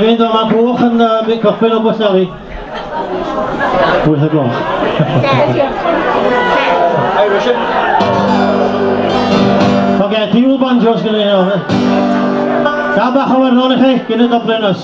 Mynd o mae bwch yn cychwyn o Bwyseli. Wyth o gloch. Oce, diwl banjos gyda ni o. Gael bach o werddon i chi, gyda Dubliners.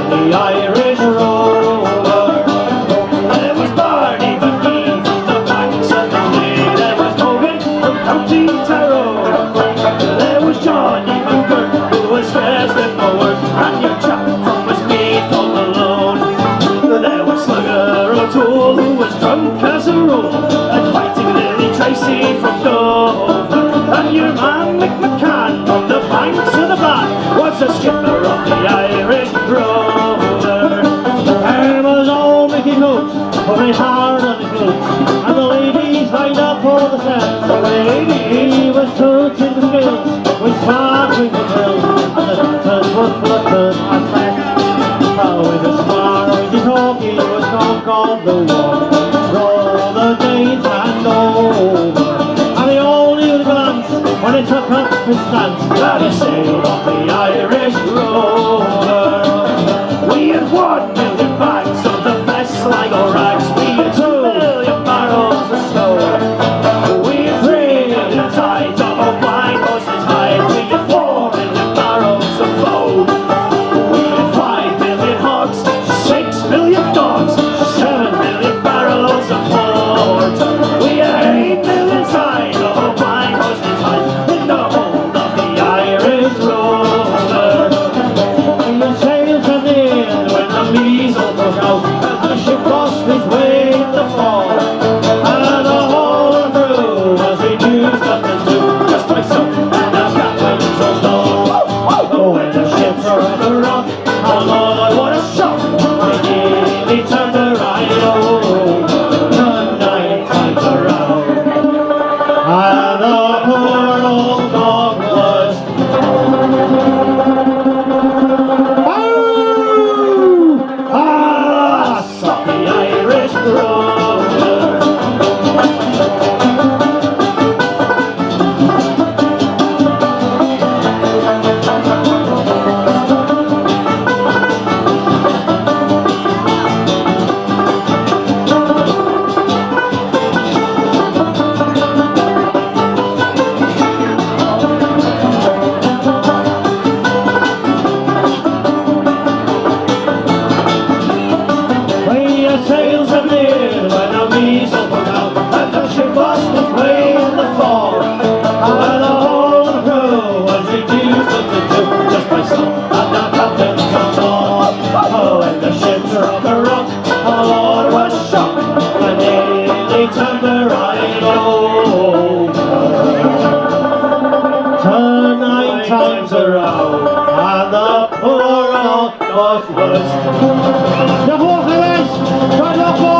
The Irish Rover. There was Barney McGee from the banks of the Lee. There was Hogan from County Tyrone. There was Johnny McGurk, who was scarcely forward, and your chap from Westmeath all alone. There was Slugger O'Toole, who was drunk as a rule, and fighting Lily Tracy from Dover. And your man Mick McCann from the banks of the Bann was the skipper of the Irish Rover. There was old Mickey Coates, pulling hard on the flute, and the ladies lined up for the set. He was tooting the skills with sparkling the drills, and the dancers were fluttered and flesh. How with a smile he talked, he was drunk of the war. Roll the days and over, and they all knew the glance when he took up his stance that he sailed on the Irish Rover. We had 1 million bags of the best Sligo rags. We had 2 million barrels of snow. We had 3 million tides of a wine horse's hide. We had 4 million barrels of foam. We had 5 million hogs, 6 million dogs, 7 million barrels of port. We had 8 million tides of a wine horse's hide in the hold of the Irish Rover. Northwest. Diolch yn fawr chi, guys. Diolch yn fawr.